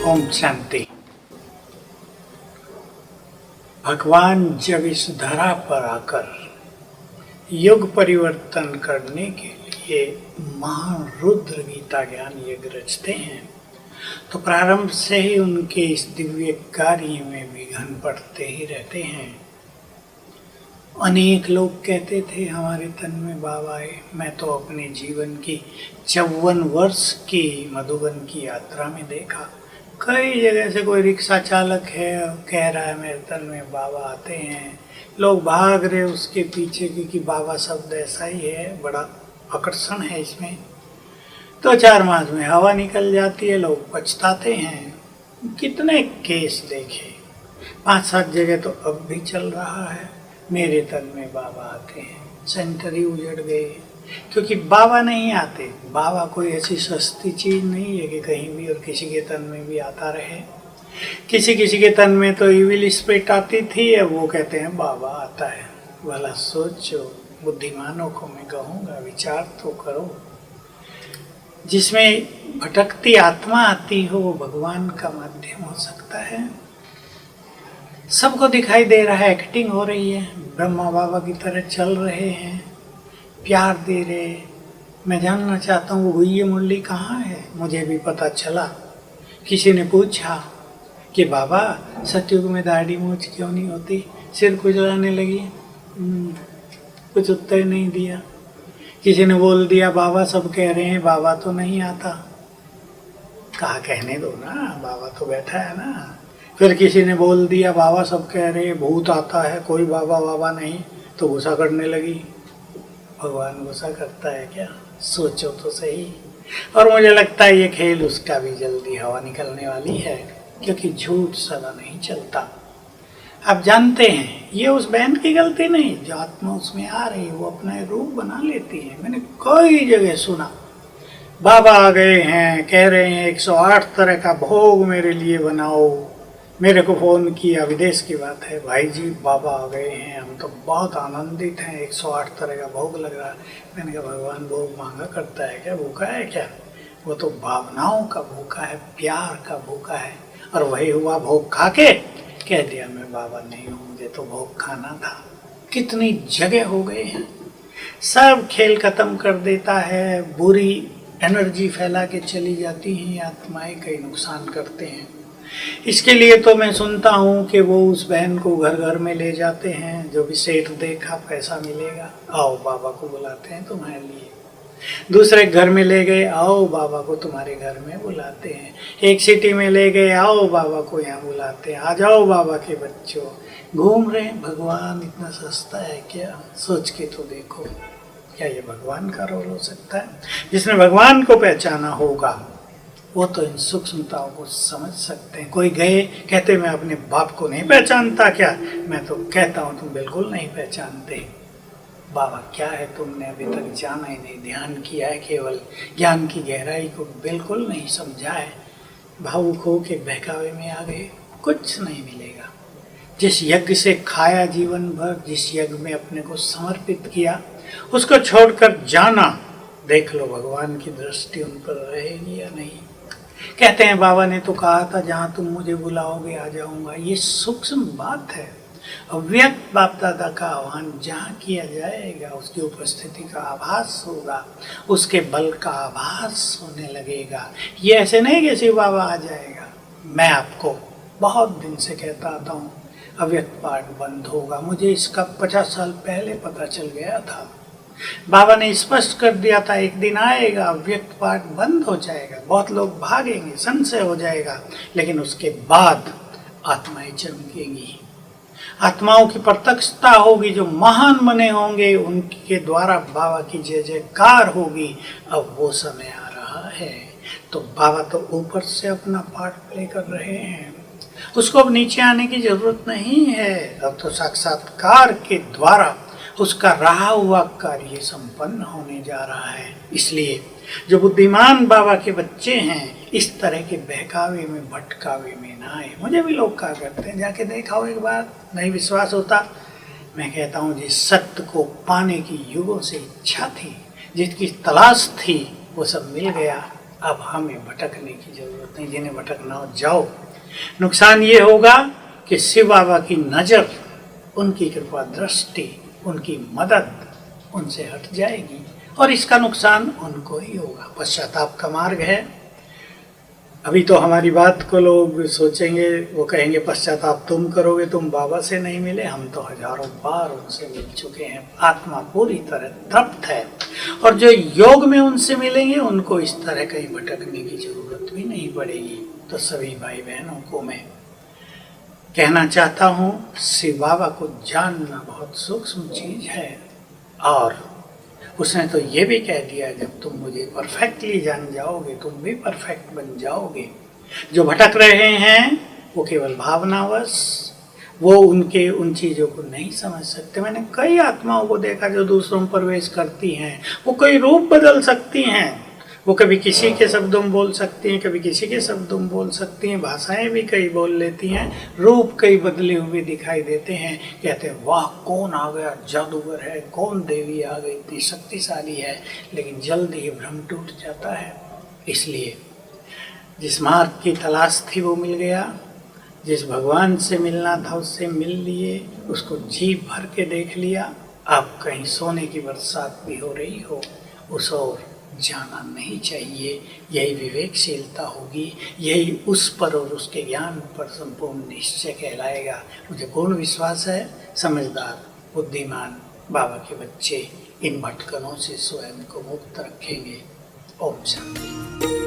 ओम शांति। भगवान जब इस धरा पर आकर युग परिवर्तन करने के लिए महान रुद्र गीता ज्ञान यज्ञ रचते हैं तो प्रारंभ से ही उनके इस दिव्य कार्य में विघ्न पड़ते ही रहते हैं। अनेक लोग कहते थे हमारे तन में बाबा आए। मैं तो अपने जीवन की 54 वर्ष की मधुबन की यात्रा में देखा, कई जगह से कोई रिक्शा चालक है कह रहा है मेरे तन में बाबा आते हैं, लोग भाग रहे उसके पीछे क्योंकि बाबा शब्द ऐसा ही है, बड़ा आकर्षण है इसमें। तो 4 मास में हवा निकल जाती है, लोग पछताते हैं। कितने केस देखे, 5-7 जगह तो अब भी चल रहा है, मेरे तन में बाबा आते हैं। सेंटर ही उजड़ गए क्योंकि बाबा नहीं आते। बाबा कोई ऐसी सस्ती चीज़ नहीं है कि कहीं भी और किसी के तन में भी आता रहे। किसी के तन में तो इविल स्पिरिट आती थी, अब वो कहते हैं बाबा आता है। भला सोचो, बुद्धिमानों को मैं कहूँगा विचार तो करो। जिसमें भटकती आत्मा आती हो वो भगवान का माध्यम हो सकता है। सबको दिखाई दे रहा है, एक्टिंग हो रही है, ब्रह्मा बाबा की तरह चल रहे हैं, प्यार दे रहे। मैं जानना चाहता हूँ वो ये मुरली कहाँ है। मुझे भी पता चला, किसी ने पूछा कि बाबा सतयुग में दाढ़ी मूछ क्यों नहीं होती, सिर खुजलाने लगी। कुछ उत्तर नहीं दिया। किसी ने बोल दिया बाबा सब कह रहे हैं बाबा तो नहीं आता। कहा कहने दो ना, बाबा तो बैठा है ना। फिर किसी ने बोल दिया बाबा सब कह रहे हैं भूत आता है, कोई बाबा बाबा नहीं, तो गुस्सा करने लगी। भगवान गुस्सा करता है क्या? सोचो तो सही। और मुझे लगता है ये खेल उसका भी जल्दी हवा निकलने वाली है, क्योंकि झूठ सदा नहीं चलता। आप जानते हैं ये उस बहन की गलती नहीं, जो आत्मा उसमें आ रही है वो अपना रूप बना लेती है। मैंने कई जगह सुना बाबा आ गए हैं, कह रहे हैं 108 तरह का भोग मेरे लिए बनाओ। मेरे को फ़ोन किया, विदेश की बात है, भाई जी बाबा आ गए हैं, हम तो बहुत आनंदित हैं, 108 तरह का भोग लग रहा है। मैंने कहा भगवान भोग मांगा करता है क्या, भूखा है क्या? वो तो भावनाओं का भूखा है, प्यार का भूखा है। और वही हुआ, भोग खा के कह दिया मैं बाबा नहीं हूँ, मुझे तो भोग खाना था। कितनी जगह हो गए हैं, सब खेल खत्म कर देता है। बुरी एनर्जी फैला के चली जाती हैं आत्माएं, कई नुकसान करते हैं। इसके लिए तो मैं सुनता हूँ कि वो उस बहन को घर घर में ले जाते हैं, जो भी सेठ देखा पैसा मिलेगा, आओ बाबा को बुलाते हैं तुम्हारे लिए। दूसरे घर में ले गए, आओ बाबा को तुम्हारे घर में बुलाते हैं। एक सिटी में ले गए, आओ बाबा को यहाँ बुलाते हैं, आ जाओ बाबा के बच्चों। घूम रहे हैं। भगवान इतना सस्ता है क्या? सोच के तो देखो, क्या ये भगवान का रोल हो सकता है? जिसने भगवान को पहचाना होगा वो तो इन सूक्ष्मताओं को समझ सकते हैं। कोई गए कहते मैं अपने बाप को नहीं पहचानता क्या? मैं तो कहता हूँ तुम बिल्कुल नहीं पहचानते। बाबा क्या है तुमने अभी तक जाना ही नहीं, ध्यान किया है, केवल ज्ञान की गहराई को बिल्कुल नहीं समझा है। भावुक हो के बहकावे में आ गए, कुछ नहीं मिलेगा। जिस यज्ञ से खाया जीवन भर, जिस यज्ञ में अपने को समर्पित किया, उसको छोड़कर जाना, देख लो भगवान की दृष्टि उन पर रहेगी या नहीं। कहते हैं बाबा ने तो कहा था जहाँ तुम मुझे बुलाओगे आ जाऊँगा। ये सूक्ष्म बात है। अव्यक्त बाप दादा का आह्वान जहाँ किया जाएगा उसकी उपस्थिति का आभास होगा, उसके बल का आभास होने लगेगा। ये ऐसे नहीं कि शिव बाबा आ जाएगा। मैं आपको बहुत दिन से कहता आता हूँ अव्यक्त पाठ बंद होगा। मुझे इसका 50 साल पहले पता चल गया था। बाबा ने स्पष्ट कर दिया था एक दिन आएगा अव्यक्त पाठ बंद हो जाएगा, बहुत लोग भागेंगे, संशय हो जाएगा, लेकिन उसके बाद आत्माएं चमकेंगी, आत्माओं की प्रत्यक्षता होगी। जो महान बने होंगे उनके द्वारा बाबा की जय जयकार होगी। अब वो समय आ रहा है। तो बाबा तो ऊपर से अपना पाठ प्ले कर रहे हैं, उसको अब नीचे आने की जरूरत नहीं है। अब तो साक्षात्कार के द्वारा उसका रहा हुआ कार्य संपन्न होने जा रहा है। इसलिए जो बुद्धिमान बाबा के बच्चे हैं इस तरह के बहकावे में भटकावे में ना आए। मुझे भी लोग कहा करते हैं जाके देखा हो एक बार, नहीं विश्वास होता। मैं कहता हूँ जिस सत्य को पाने की युगों से इच्छा थी, जिसकी तलाश थी, वो सब मिल गया। अब हमें भटकने की जरूरत नहीं, जिन्हें भटकना हो जाओ। नुकसान ये होगा कि शिव बाबा की नज़र, उनकी कृपा दृष्टि, उनकी मदद उनसे हट जाएगी और इसका नुकसान उनको ही होगा। पश्चाताप का मार्ग है। अभी तो हमारी बात को लोग सोचेंगे, वो कहेंगे पश्चाताप तुम करोगे, तुम बाबा से नहीं मिले। हम तो हजारों बार उनसे मिल चुके हैं। आत्मा पूरी तरह तृप्त है और जो योग में उनसे मिलेंगे उनको इस तरह कहीं भटकने की जरूरत भी नहीं पड़ेगी। तो सभी भाई बहनों को मैं कहना चाहता हूँ, शिव बाबा को जानना बहुत सूक्ष्म चीज है और उसने तो ये भी कह दिया, जब तुम मुझे परफेक्टली जान जाओगे तुम भी परफेक्ट बन जाओगे। जो भटक रहे हैं वो केवल भावनावश, वो उनके उन चीज़ों को नहीं समझ सकते। मैंने कई आत्माओं को देखा जो दूसरों में प्रवेश करती हैं, वो कोई रूप बदल सकती हैं। वो कभी किसी के शब्दों में बोल सकती हैं, कभी किसी के शब्दों में बोल सकती हैं, भाषाएं भी कई बोल लेती हैं, रूप कई बदले हुए दिखाई देते हैं। कहते हैं वाह कौन आ गया, जादूगर है, कौन देवी आ गई, इतनी शक्तिशाली है। लेकिन जल्दी ही भ्रम टूट जाता है। इसलिए जिस मार्ग की तलाश थी वो मिल गया, जिस भगवान से मिलना था उससे मिल लिए, उसको जी भर के देख लिया। अब कहीं सोने की बरसात भी हो रही हो, उस ओर जाना नहीं चाहिए। यही विवेकशीलता होगी, यही उस पर और उसके ज्ञान पर संपूर्ण निश्चय कहलाएगा। मुझे पूर्ण विश्वास है समझदार बुद्धिमान बाबा के बच्चे इन भटकनों से स्वयं को मुक्त रखेंगे। ओम शांति।